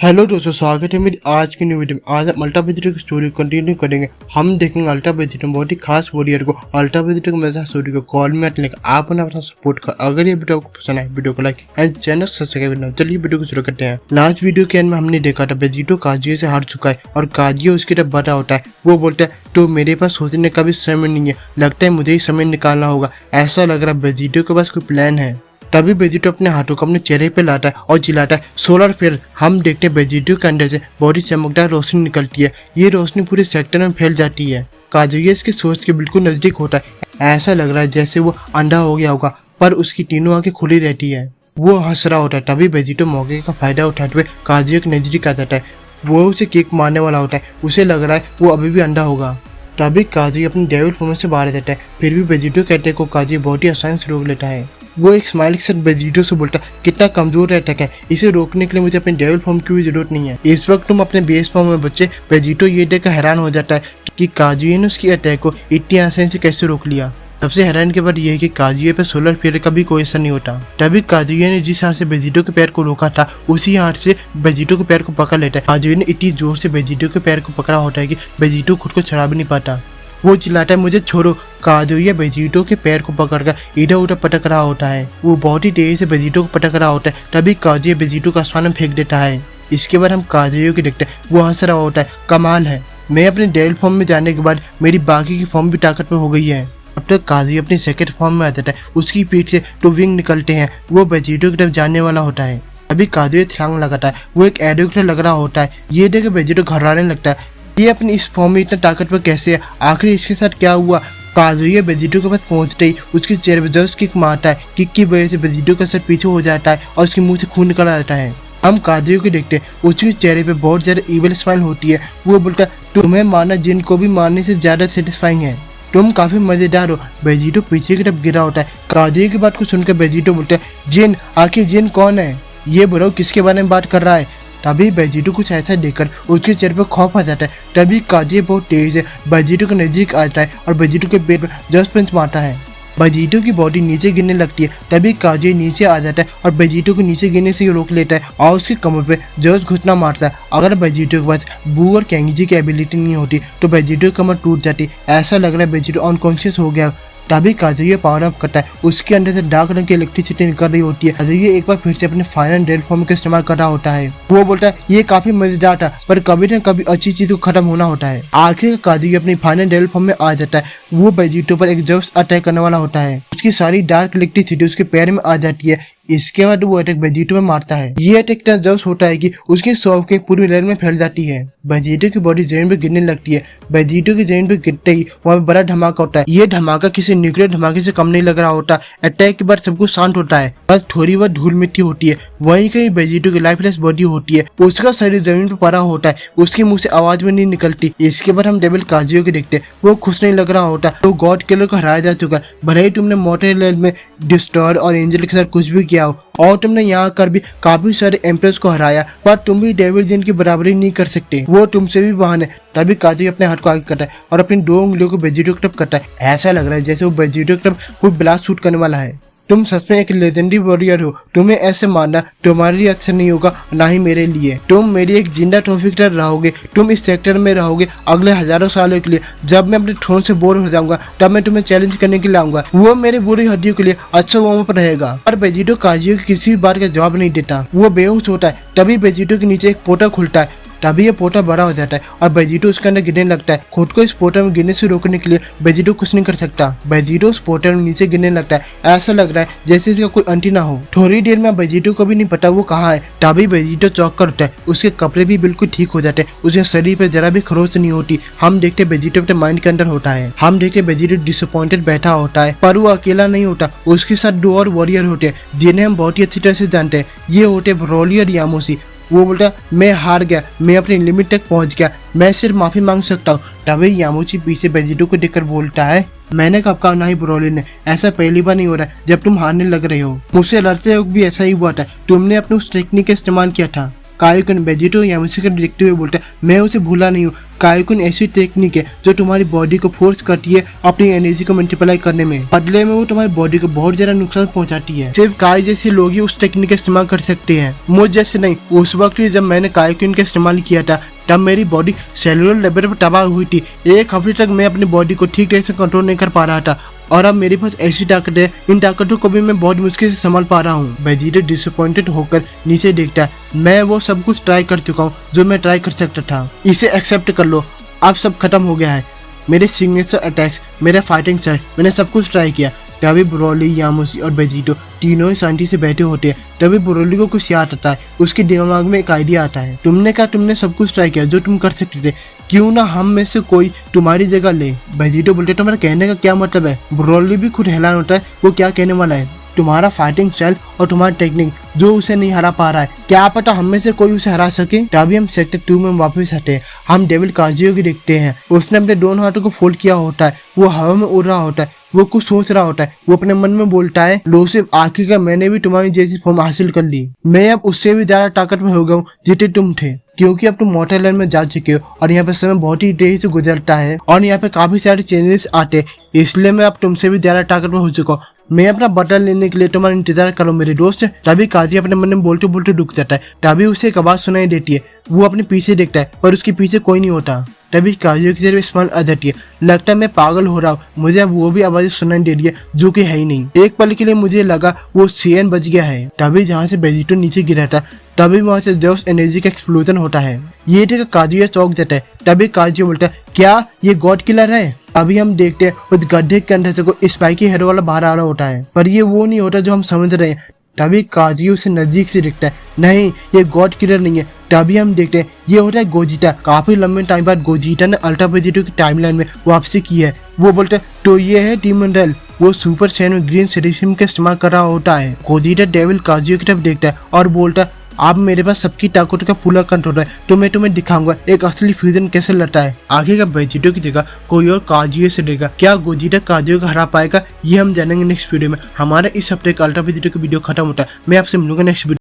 Hello दोस्तों, स्वागत है मेरी आज की न्यू वीडियो में। आज हम अल्ट्रा वेजिटेटर की स्टोरी कंटिन्यू करेंगे। हम देखेंगे अल्ट्रा वेजिटेटर बहुत ही खास वॉरियर को अल्ट्रा वेजिटेटर के मजा स्टोरी को कॉल में लेकर आप अपना सपोर्ट कर। अगर ये वीडियो आपको पसंद आए वीडियो को लाइक एंड चैनल सब्सक्राइब करना। चलिए वीडियो को शुरू करते हैं। लास्ट वीडियो के एंड में हमने देखा था वेजिटेटर काजियो से हार चुका है और काजियो उसकी तरफ बढ़ा होता है। वो बोलता है तो मेरे पास सोचने का भी समय नहीं है, लगता है मुझे ही समय निकालना होगा। ऐसा लग रहा है वेजिटेटर के पास कोई प्लान है। तभी वेजिटेटर अपने हाथों को अपने चेहरे पे लाता है और चिल्लाता है सोलर फेयर। हम देखते हैं वेजिटेटर के अंदर से बहुत ही चमकदार रोशनी निकलती है। ये रोशनी पूरे सेक्टर में फैल जाती है। काजुया इसकी सोच के बिल्कुल नजदीक होता है। ऐसा लग रहा है जैसे वो अंधा हो गया होगा, पर उसकी तीनों आंखें खुली रहती है। वो हंस रहा होता है। तभी वेजिटेटर मौके का फायदा उठाते हुए काजुया के नजदीक आ जाता है। वो उसे किक मारने वाला होता है। उसे लग रहा है वो अभी भी अंधा होगा। तभी काजुया अपनी डेविल फॉर्म से बाहर आ जाता है। फिर भी वेजिटेटर कहते को काजुया बहुत ही आसानी से रोक लेता है। वो एक स्माइल के साथ वेजिटेटर से बोलता है कितना कमजोर अटैक है, इसे रोकने के लिए मुझे अपने डेविल फॉर्म की भी जरूरत नहीं है। इस वक्त तुम अपने बेस फॉर्म में बच्चे। वेजिटेटर ये देखकर हैरान हो जाता है कि काजुया ने उसकी अटैक को इतनी आसानी से कैसे रोक लिया। सबसे हैरान के बाद यह है कि काजुया पे सोलर फेयर का भी कोई असर नहीं होता। तभी काजुया ने जिस हाथ से वेजिटेटर के पैर को रोका था उसी हाथ से वेजिटेटर के पैर को पकड़ लेता है। काजुया ने इतनी जोर से वेजिटेटर के पैर को पकड़ा होता है कि वेजिटेटर खुद को छुड़ा भी नहीं पाता। वो चिल्लाता है मुझे छोड़ो। काजुया वेजिटेटर के पैर को पकड़कर इधर उधर पटक रहा होता है। वो बहुत ही तेजी से वेजिटेटर को पटक रहा होता है। तभी काजुया वेजिटेटर को आसमान में फेंक देता है। इसके बाद हम काजुया को देखते हैं। वो हंस रहा होता है। कमाल है, मैं अपने डेविल फॉर्म में जाने के बाद मेरी बाकी की फॉर्म भी ताकतवर हो गई है। अब तक काजुया अपनी सेकंड फॉर्म में आ जाता है। उसकी पीठ से तो विंग निकलते हैं। वो वेजिटेटर की तरफ जाने वाला होता है। अभी काजुया छलांग लगाता है। वो एक एरो की तरह लग रहा होता है। ये देख वेजिटेटर घबराने लगता है। ये अपनी इस फॉर्म में इतना ताकतवर कैसे है, आखिर इसके साथ क्या हुआ। काजुया वेजिटेटर के पास पहुंचते ही उसके चेहरे पर जस्ट किक मारता है। किक की वजह से वेजिटेटर का सर पीछे हो जाता है और उसके मुंह से खून निकल आता है। हम काजुया को देखते हैं। उसके चेहरे पे बहुत ज्यादा इविल स्माइल होती है। वो बोलता है तुम्हें मारना जिन को भी मारने से ज्यादा सेटिस्फाइंग है, तुम काफी मजेदार हो। वेजिटेटर पीछे की तरफ गिरा होता है। काजुया की बात को सुनकर वेजिटेटर बोलता है जिन, आखिर जिन कौन है? ये बुरा किसके बारे में बात कर रहा है? तभी वेजिटेटर कुछ ऐसा देखकर उसके चेहरे पर खौफ आ जाता है। तभी काजुया बहुत तेज से वेजिटेटर के नजदीक आता है और वेजिटेटर के पेट पर जस्ट पंच मारता है। वेजिटेटर की बॉडी नीचे गिरने लगती है। तभी काजुया नीचे आ जाता है और वेजिटेटर को नीचे गिरने से रोक लेता है और उसके कमर पे जस्ट घुटना मारता है। अगर वेजिटेटर के पास बू और कैंगी की एबिलिटी नहीं होती तो वेजिटेटर की कमर टूट जाती। ऐसा लग रहा है वेजिटेटर अनकॉन्शियस हो गया। तभी काजुया पावर अप करता है। उसके अंदर से डार्क रंग की इलेक्ट्रिसिटी निकल रही होती है। काजुया एक बार फिर से अपने फाइनल डेविल फॉर्म का इस्तेमाल कर रहा होता है। वो बोलता है ये काफी मजेदार था, पर कभी न कभी अच्छी चीज को खत्म होना होता है। आखिर काजुया अपनी फाइनल डेविल फॉर्म में आ जाता है। वो वेजिटेटर पर एक जस्ट अटैक करने वाला होता है। उसकी सारी डार्क इलेक्ट्रिसिटी उसके पैर में आ जाती है। इसके बाद वो अटैक वेजिटेटर में मारता है। ये अटैक इतना जस्ट होता है कि उसकी सौंफ के पूरी रेल में फैल जाती है। वेजिटेटर की बॉडी जमीन पे गिरने लगती है। वेजिटेटर की जमीन पे गिरते ही वहाँ पे बड़ा धमाका होता है। ये धमाका किसी न्यूक्लियर धमाके से कम नहीं लग रहा होता। अटैक के बाद सब कुछ शांत होता है, बस थोड़ी बहुत धूल मिट्टी होती है। वहीं कहीं वेजिटेटर की लाइफलेस बॉडी होती है। उसका शरीर जमीन पे पड़ा होता है। उसके मुंह से आवाज भी नहीं निकलती। इसके बाद हम डेविल काजुया को देखते हैं। वो खुश नहीं लग रहा होता। तो गॉड किलर को हराया जा चुका है। भले ही तुमने मॉर्टल रेल में डिस्ट्रॉयर और एंजल के साथ कुछ भी किया हो और तुमने यहाँ कर भी काफी सारे एम्प्रेस को हराया, पर तुम भी डेविल जिन की बराबरी नहीं कर सकते। वो तुमसे भी महान है। तभी काजुया अपने हाथ को आगे करता है और अपनी 2 उंगलियों को वेजिटेटर की तरफ करता है। ऐसा लग रहा है जैसे वो वेजिटेटर की तरफ कोई ब्लास्ट शूट करने वाला है। तुम सच में एक लेजेंडरी वॉरियर हो। तुम्हें ऐसे मारना तुम्हारे लिए अच्छा नहीं होगा, ना ही मेरे लिए। तुम मेरी एक जिंदा ट्रॉफी की तरह रहोगे। तुम इस सेक्टर में रहोगे अगले हजारों सालों के लिए। जब मैं अपने थ्रोन से बोर हो जाऊंगा तब मैं तुम्हें चैलेंज करने के लिए आऊंगा। वो मेरे बुरी हड्डियों के लिए अच्छा वहाँ पर रहेगा। पर वेजिटेटर काजुया की किसी भी बात का जवाब नहीं देता। वो बेहोश होता है। तभी वेजिटेटर के नीचे एक पोर्टल खुलता है। तभी ये पोर्टल बड़ा हो जाता है और वेजिटेटर उसके अंदर गिरने लगता है। खुद को इस पोर्टल में गिरने से रोकने के लिए वेजिटेटर कुछ नहीं कर सकता। वेजिटेटर उस पोर्टल में नीचे गिरने लगता है। ऐसा लग रहा है जैसे इसका कोई अंत ना हो। थोड़ी देर में वेजिटेटर को भी नहीं पता वो कहाँ है। तभी वेजिटेटर चौंक कर उठता है। उसके कपड़े भी बिल्कुल ठीक हो जाते हैं। उसके शरीर पे जरा भी खरोच नहीं होती। हम देखते वेजिटेटर अपने माइंड के अंदर होता है। हम देखते वेजिटेटर डिसअपॉइंटेड बैठा होता है, पर वो अकेला नहीं होता। उसके साथ 2 और वॉरियर होते हैं जिन्हें हम बहुत ही अच्छी तरह से जानते हैं। ये होते ब्रोली और यामोसी। वो बोलता मैं हार गया, मैं अपनी लिमिट तक पहुंच गया, मैं सिर्फ माफी मांग सकता हूँ। तभी यामोची पीछे वेजिटेटर को देखकर बोलता है मैंने कब कहा नहीं ब्रोली ने, ऐसा पहली बार नहीं हो रहा है जब तुम हारने लग रहे हो। मुझसे लड़ते वक्त भी ऐसा ही हुआ था। तुमने अपने उस टेक्निक का इस्तेमाल किया था। कायुकन वेजिटेटर यामोची को देखते हुए बोलता है मैं उसे भूला नहीं हूँ। काइकुन ऐसी टेक्निक है जो तुम्हारी बॉडी को फोर्स करती है अपनी एनर्जी को मल्टीप्लाई करने में, बदले में वो तुम्हारी बॉडी को बहुत ज्यादा नुकसान पहुंचाती है। सिर्फ काय जैसे लोग ही उस टेक्निक का इस्तेमाल कर सकते हैं, मुझ जैसे नहीं। उस वक्त जब मैंने काइकुन का इस्तेमाल किया था तब मेरी बॉडी सेलुलर लेवल पर तबाह हुई थी। एक हफ्ते तक मैं अपनी बॉडी को ठीक तरह से कंट्रोल नहीं कर पा रहा था और अब मेरे पास ऐसी ताकत है, इन ताकतों को भी मैं बहुत मुश्किल से संभाल पा रहा हूँ। वेजिटा डिसअपॉइंटेड होकर नीचे देखता है। मैं वो सब कुछ ट्राई कर चुका हूँ जो मैं ट्राई कर सकता था, इसे एक्सेप्ट कर लो, अब सब खत्म हो गया है। मेरे सिग्नेचर अटैक्स, मेरा फाइटिंग सेट, मैंने सब कुछ ट्राई किया। तभी ब्रोली, यामुसी और वेजिटो तीनों ही शांति से बैठे होते हैं। तभी ब्रोली को कुछ याद आता है, उसके दिमाग में एक आइडिया आता है। तुमने कहा तुमने सब कुछ ट्राई किया जो तुम कर सकते थे, क्यों ना हम में से कोई तुम्हारी जगह ले। वेजिटो बोलते तुम्हारे कहने का क्या मतलब है। ब्रोली भी खुद हैरान होता है वो क्या कहने वाला है। तुम्हारा फाइटिंग स्टाइल और तुम्हारा टेक्निक जो उसे नहीं हरा पा रहा है, क्या पता हम में से कोई उसे हरा सके। तभी हम सेक्टर 2 में वापस आते हैं। हम डेविल काजियो की देखते हैं। उसने अपने दोनों हाथों को फोल्ड किया होता है, वो हवा में उड़ रहा होता है, वो कुछ सोच रहा होता है। वो अपने मन में बोलता है, लोसिफ आखिरकार मैंने भी तुम्हारी जैसी फॉर्म हासिल कर ली। मैं अब उससे भी ज्यादा ताकतवर हो गया हूँ जितने तुम थे, क्योंकि अब तुम मॉर्टल लैंड में जा चुके हो और यहाँ पे समय बहुत ही तेजी से गुजरता है और यहाँ पे काफी सारे चेंजेस आते हैं, इसलिए मैं अब तुमसे भी ज्यादा ताकतवर हो चुका हूँ। मैं अपना बदला लेने के लिए तुम्हारा इंतजार करो मेरे दोस्त। तभी काजी अपने मन में बोलते बोलते रुक जाता है। तभी उसे एक आवाज सुनाई देती है। वो अपने पीछे देखता है पर उसके पीछे कोई नहीं होता। तभी काजियो की सिर्फ स्माइल आ जाती है। लगता है मैं पागल हो रहा हूँ, मुझे अब वो भी आवाज सुनाई दे रही है जो कि है ही नहीं। एक पल के लिए मुझे लगा वो सीएन बच गया है। तभी जहाँ से वेजिटो नीचे गिरा था तभी वहाँ से देवस एनर्जी का एक्सप्लोजन होता है। ये देखकर काजियो चौंक जाता है। तभी काजियो बोलता है, क्या ये गॉड किलर है। अभी हम देखते हैं उस गड्ढे के अंदर से कोई स्पाइकी हेड वाला बाहर आ रहा होता है, पर ये वो नहीं होता जो हम समझ रहे हैं। तभी काजियो उसे नजदीक से दिखता है। नहीं, ये गॉड किलर नहीं है। तभी हम देखते हैं ये होता है गोजिटा। काफी लंबे टाइम बाद गोजिटा ने अल्ट्रा वेजिटो की टाइमलाइन में वापसी की है। वो बोलते हैं तो ये है डीमन रेल। वो सुपर सैन में ग्रीन सेरेफिम का इस्तेमाल कर रहा होता है। गोजिटा डेविल काजियो की तरफ देखता है और बोलता है, अब मेरे पास सबकी ताकत का पूरा कंट्रोल है, तो मैं तुम्हें दिखाऊंगा एक असली फ्यूजन कैसे लड़ता है। आगे का वेजिटो की जगह कोई और काजियो से लेगा। क्या गोजिटा काजियो को हरा पाएगा, ये हम जानेंगे नेक्स्ट वीडियो में। हमारे इस हफ्ते का अल्ट्रा वेजिटो का वीडियो खत्म होता है। मैं आपसे मिलूंगा नेक्स्ट वीडियो।